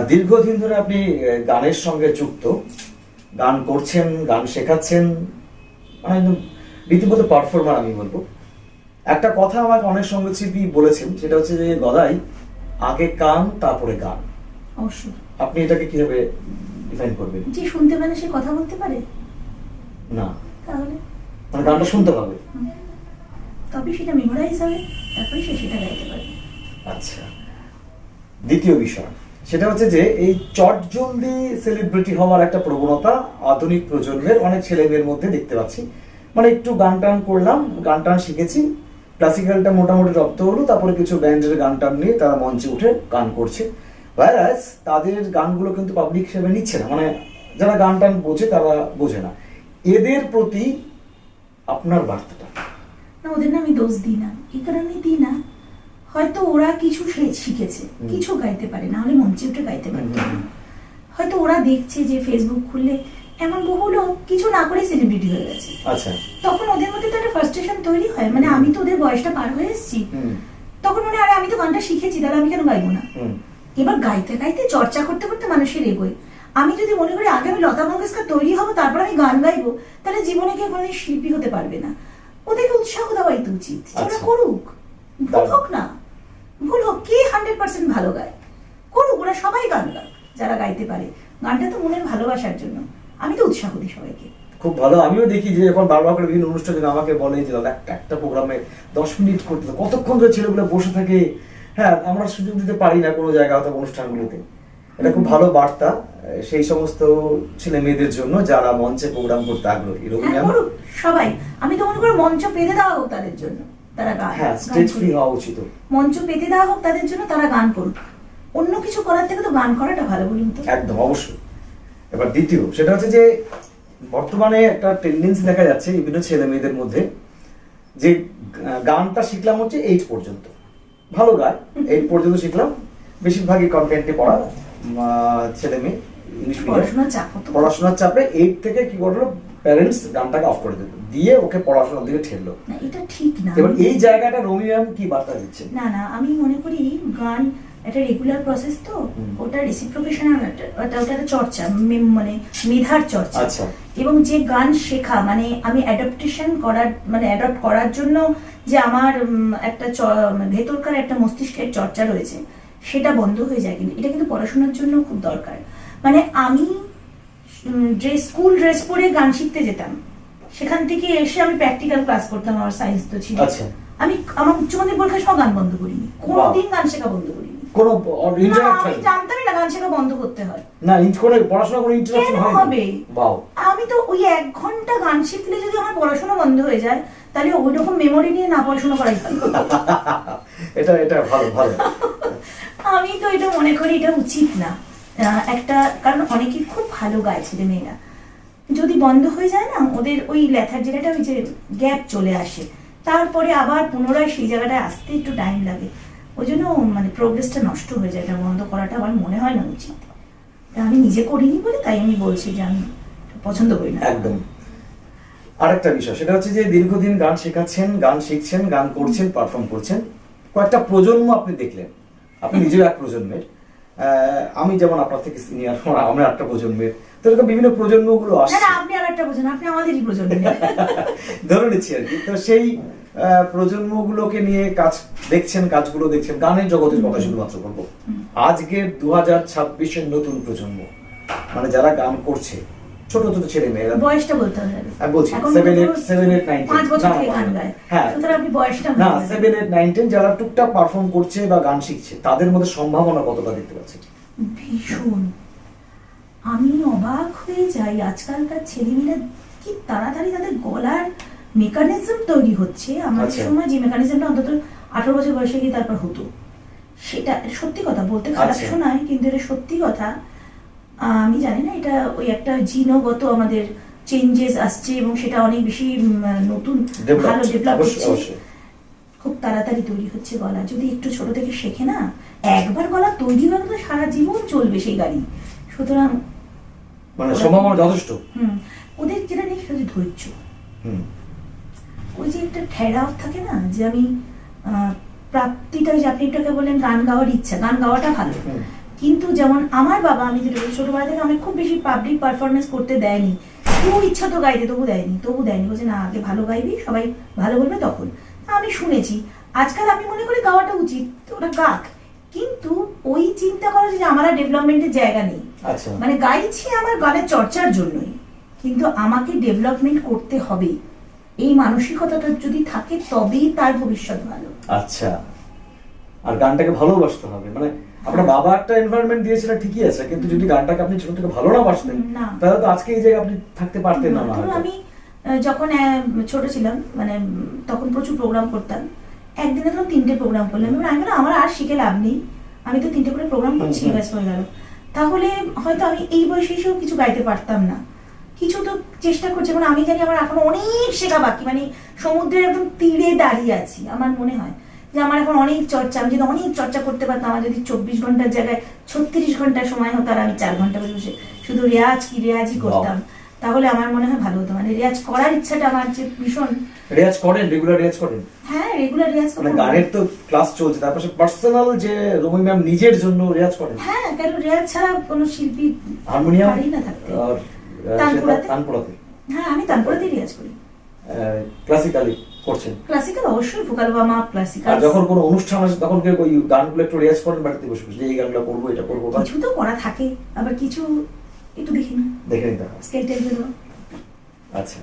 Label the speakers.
Speaker 1: দীর্ঘদিন ধরে আপনি গানের সঙ্গে যুক্ত, গান করছেন, গান শেখাচ্ছেন, মানে একদম রীতিমতো পারফর্মার আমি বলবো। একটা কথা আমাকে অনেক সঙ্গীত শিল্পী বলেছেন, সেটা হচ্ছে যে গদাই আগে কান তারপরে গান।
Speaker 2: অবশ্যই।
Speaker 1: আপনি এটাকে কিভাবে ডিফাইন করবেন?
Speaker 2: যে শুনতে পারে সে কথা বলতে পারে
Speaker 1: না,
Speaker 2: তাহলে
Speaker 1: মানে গানটা শুনতে পাবে,
Speaker 2: তবে সেটা মেমোরাইজ হবে, তারপরে সে সেটা গাইতে পারবে।
Speaker 1: আচ্ছা, দ্বিতীয় বিষয় সেটা হচ্ছে যে এই চটজলদি সেলিব্রিটি হওয়ার একটা প্রবণতা আধুনিক প্রজন্মের অনেক ছেলে মেয়ের মধ্যে দেখতে পাচ্ছি। মানে একটু গান টান করলাম, গান টান শিখেছি, ক্লাসিক্যালটা মোটামুটি রপ্ত হলো, তারপরে কিছু ব্যান্ডের গান টান নিয়ে তারা মঞ্চে উঠে গান করছে। ভাইরাস তাদের গানগুলো কিন্তু পাবলিক হিসেবে নিচ্ছে না, মানে যারা গান টান বোঝে তারা বোঝে না। এদের প্রতি আপনার বার্তাটা?
Speaker 2: না, ওদের না আমি দোষ দিই না, এই কারণে দিই না, হয়তো ওরা কিছু শিখেছে, কিছু গাইতে পারে, না হলে মঞ্চে উঠে গাইতে পারতো না। হয়তো ওরা দেখছে যে ফেসবুক খুললে এমন বহু লোক কিছু না করে সেলিব্রিটি হয়ে গেছে।
Speaker 1: আচ্ছা,
Speaker 2: তখন ওদের মধ্যে তো একটা ফ্রাস্ট্রেশন তৈরি হয়, মানে আমি তো ওদের বয়সটা পার হয়ে এসেছি, তখন মনে হয় আমি তো গানটা শিখেছি, তাহলে আমি কেন গাইবো না। এবার গাইতে গাইতে চর্চা করতে করতে মানুষের এগোয়। আমি যদি মনে করি আগে আমি লতা মঙ্গেশকর তৈরি হবো তারপর আমি গান গাইবো, তাহলে জীবনে কেউ কোনোদিন শিল্পী হতে পারবে না। ওদেরকে উৎসাহ দেওয়াই তো উচিত, ওরা করুক, ভুল হোক না, ভুল হোক, কে 100% ভালো গায় করুক, ওরা সবাই গান গাক যারা গাইতে পারে। গানটা তো মনের ভালোবাসার জন্য, আমি তো উৎসাহ দিই সবাইকে।
Speaker 1: খুব ভালো। আমিও দেখি যে এখন বারবার করে বিভিন্ন অনুষ্ঠানে আমাকে বলে যে দাদা একটা প্রোগ্রামে 10 মিনিট করতে, কতক্ষণ ধরে ছেলেগুলো বসে থাকে। হ্যাঁ, আমরা সুযোগ দিতে পারি না কোনো জায়গা অথবা অনুষ্ঠানগুলোতে। এটা খুব ভালো বার্তা সেই সমস্ত ছেলে মেয়েদের জন্য যারা মঞ্চে প্রোগ্রাম করতে আগ্রহী।
Speaker 2: সবাই, আমি তো মনে করি মঞ্চ পেতে দেওয়া হোক তাদের জন্য, তারা গান,
Speaker 1: হ্যাঁ, স্টেজ ফ্রি হওয়া উচিত।
Speaker 2: মঞ্চ পেতে দেওয়া হোক তাদের জন্য, তারা গান করুক। অন্য কিছু করার থেকে তো গান করাটা ভালো, বলুন তো?
Speaker 1: একদম, অবশ্যই। এবার দ্বিতীয় সেটা হচ্ছে যে বর্তমানে একটা টেন্ডেন্সি দেখা যাচ্ছে বিভিন্ন ছেলে মেয়েদের মধ্যে যে গানটা শিখলাম হচ্ছে 8 পর্যন্ত, ভালো গায় 8 পর্যন্ত শিখলাম, বেশিরভাগই কনটেন্টে পড়া ছেলে মেয়ে, ইংলিশ পড়াশোনার চাপে 8 থেকে কি করলো, প্যারেন্টস গানটাকে অফ করে দিল, দিয়ে ওকে পড়াশোনার দিকে ঠেললো।
Speaker 2: এটা ঠিক না।
Speaker 1: এবার এই জায়গাটা রোমিয়াম কি বার্তা দিচ্ছে?
Speaker 2: না না, আমি মনে করি গান একটা রেগুলার প্রসেস, তো ওটা রেসিপ্রোকেশনাল, ওটা একটা চর্চা, মানে মেধার চর্চা।
Speaker 1: আচ্ছা।
Speaker 2: এবং যে গান শেখা মানে আমি অ্যাডাপ্টেশন করার, মানে অ্যাডপ্ট করার জন্য যে আমার একটা ভেতরকার একটা মস্তিষ্কের চর্চা রয়েছে, সেটা বন্ধ হয়ে যায়। কিন্তু এটা কিন্তু পড়াশোনার জন্য খুব দরকার। মানে আমি স্কুল ড্রেস পরে গান শিখতে যেতাম, সেখান থেকে এসে আমি প্র্যাকটিক্যাল ক্লাস করতাম, আমার সায়েন্স তো ছিল।
Speaker 1: আচ্ছা।
Speaker 2: আমি আমার উচ্চ মাধ্যমিক পরীক্ষার সময় গান বন্ধ করিনি, কোনোদিন গান শেখা বন্ধ করিনি।
Speaker 1: আমি
Speaker 2: জানতামই না গান শেখা বন্ধ করতে হয়।
Speaker 1: না, পড়াশোনা করে ইন্টারাপশন
Speaker 2: হবে।
Speaker 1: বাও।
Speaker 2: আমি তো ওই 1 ঘন্টা গান শিখলে যদি আমার পড়াশোনা বন্ধ হয়ে যায়, তাহলে ওই রকম মেমোরি নিয়ে না পড়াশোনা করাই ভালো।
Speaker 1: এটা ভালো ভালো।
Speaker 2: আমি তো এটা মনে করি এটা উচিত না একটা, কারণ অনেকে খুব ভালো গায় ছেলে মেয়েরা, যদি বন্ধ হয়ে যায় না ওদের ওই লেথার্জিটা, ওই যে গ্যাপ চলে আসে, তারপরে আবার পুনরায় সেই জায়গাটায় আসতে একটু টাইম লাগে, ওই জন্য মানে প্রোগ্রেসটা নষ্ট হয়ে যায়। এটা বন্ধ করাটা আমার মনে হয় না উচিত। আমি নিজে করিনি বলে তাই আমি বলছি যে আমি পছন্দ করি না।
Speaker 1: একদম। আরেকটা বিষয় সেটা হচ্ছে যে দীর্ঘদিন গান শেখাচ্ছেন, গান শিখছেন, গান করছেন, পারফর্ম করছেন, কয়েকটা প্রজন্ম আপনি দেখলেন, আপনি নিজেও এক প্রজন্মের, আমি যেমন আপনার থেকে সিনিয়র, আমরা একটা প্রজন্মের, তো এরকম বিভিন্ন প্রজন্মগুলো আসছে।
Speaker 2: আপনি আর একটা প্রজন্ম, আপনি আমাদেরই প্রজন্ম
Speaker 1: ধরে নিচ্ছি আর কি। তো সেই প্রজন্মগুলোকে নিয়ে কাজ দেখছেন, কাজগুলো দেখছেন, গানের জগতের কথা শুধুমাত্র বলবো। আজকের 2026-এর নতুন প্রজন্ম, মানে যারা গান করছে, ছোট ছোট ছেলে মেয়েরা,
Speaker 2: বয়সটা বলতে হবে,
Speaker 1: আমি বলছি 7, 8, 9,
Speaker 2: 5 বছর থেকে গান গায়। হ্যাঁ, সুতরাং আপনি বয়সটা
Speaker 1: না, 7, 8, 9, 10 যারা টুকটাক পারফর্ম করছে বা গান শিখছে, তাদের মধ্যে সম্ভাবনা কতটা দেখতে পাচ্ছেন?
Speaker 2: ভীষণ। আমি অবাক হয়ে যাই, আজকালকার ছেলেমেয়েরা কি তাড়াতাড়ি তাদের গলার মেকানিজম তৈরি হচ্ছে। আমাদের সময় যে মেকানিজমটা অন্তত 18 বছর বয়সে গিয়ে তারপর হতো, সেটা সত্যি কথা বলতে খারাপ শোনায়, কিন্তু এটা সত্যি কথা। আমি জানি না, এটা ওই একটা জিনগত আমাদের চেঞ্জেস আসছে এবং সেটা অনেক বেশি নতুন ভালো ডেভেলপ হচ্ছে, খুব তাড়াতাড়ি তৈরি হচ্ছে গলা। যদি একটু ছোট থেকে শেখে না, একবার গলা তৈরি হয়ে গেলে সারা জীবন চলবে সেই গাড়ি। সুতরাং
Speaker 1: মানে সম্ভাবনা যথেষ্ট।
Speaker 2: ওদের যেটা নেই সেটা হচ্ছে ধৈর্য। ওই যে একটা ঠেরাও থাকে না, যে আমি প্রাপ্তিটা, যে আপনি এটাকে বলেন গান গাওয়ার ইচ্ছা, গান গাওয়াটা ভালো, কিন্তু যেমন আমার বাবা, আমি যেটা বলি, ছোটবেলা থেকে আমি খুব বেশি পাবলিক পারফরমেন্স করতে দেয়নি। কেউ ইচ্ছা তো গাইতে, তবু দেয়নি, বলছে না আগে ভালো গাইবি, সবাই ভালো বলবে তখন। আমি শুনেছি। আজকাল আমি মনে করি গাওয়াটা উচিত, ওটা গাক, কিন্তু ওই চিন্তা করা যে আমার আর ডেভেলপমেন্টের জায়গা নেই।
Speaker 1: আচ্ছা,
Speaker 2: মানে গাইছি আমার গানের চর্চার জন্যই, কিন্তু আমাকে ডেভেলপমেন্ট করতে হবে, এই মানসিকতাটা যদি থাকে তবেই তার ভবিষ্যৎ ভালো।
Speaker 1: আচ্ছা। আর গানটাকে ভালোবাসতে হবে, মানে আপনার বাবা একটা এনভায়রনমেন্ট দিয়েছিলেন ঠিকই আছে, কিন্তু যদি গানটাকে আপনি ছোট থেকে ভালো না বাসতেন
Speaker 2: না।
Speaker 1: তাহলে তো আজকে এই জায়গায় আপনি থাকতে পারতেন না।
Speaker 2: ধরুন আমি যখন ছোট ছিলাম, মানে তখন প্রচুর প্রোগ্রাম করতাম। একদিনে ধরুন 3টে প্রোগ্রাম করলাম, এবার আমি বললাম আমার আর শিখে লাভ নেই, আমি তো 3টে করে প্রোগ্রাম করছি, ব্যাস হয়ে গেল। তাহলে হয়তো আমি এই বয়সে এসেও কিছু গাইতে পারতাম না। কিছু তো চেষ্টা করছি, মানে আমি জানি আমার এখন অনেক শেখা বাকি, মানে সমুদ্রের একদম তীরে দাঁড়িয়ে আছি। আমার মনে হয় যে আমার এখন অনেক চর্চা, আমি যদি অনেক চর্চা করতে পারতাম, আমার যদি 24 ঘন্টার জায়গায় 36 ঘন্টা সময় হতো, আর আমি 4 ঘন্টা বসে বসে শুধু রেয়াজই করতাম, তাহলে আমার মনে হয় ভালো হতো। মানে রেয়াজ করার ইচ্ছাটা আমার যে ভীষণ।
Speaker 1: রেয়াজ করেন, রেগুলার রেয়াজ করেন?
Speaker 2: হ্যাঁ, রেগুলার রেয়াজ
Speaker 1: মানে
Speaker 2: করি।
Speaker 1: গানের তো ক্লাস চলছে, তার পাশে পার্সোনাল যে রুমি ম্যাম নিজের জন্য রেয়াজ করেন?
Speaker 2: হ্যাঁ, কারণ রেয়াজ ছাড়া কোনো শিল্পী
Speaker 1: হারমোনিয়াম
Speaker 2: পারেই না থাকতে।
Speaker 1: আর
Speaker 2: তানপুরাতে?
Speaker 1: তানপুরাতে?
Speaker 2: হ্যাঁ, আমি তানপুরাতেই রেয়াজ করি।
Speaker 1: ক্লাসিক্যালি করছেন?
Speaker 2: ক্লাসিক্যাল অবশ্যই, ভোকাল বামা ক্লাসিক্যাল।
Speaker 1: আর যখন কোনো অনুষ্ঠান আসে তখন কি ওই গানগুলো একটু রেয়াজ করেন বাড়িতে বসে বসে, এই গানগুলো করবো, এটা করবো?
Speaker 2: কিছু তো করা থাকে, আবার কিছু একটু দেখি না,
Speaker 1: দেখে নিতে হয়।
Speaker 2: স্কেল টেল।
Speaker 1: আচ্ছা।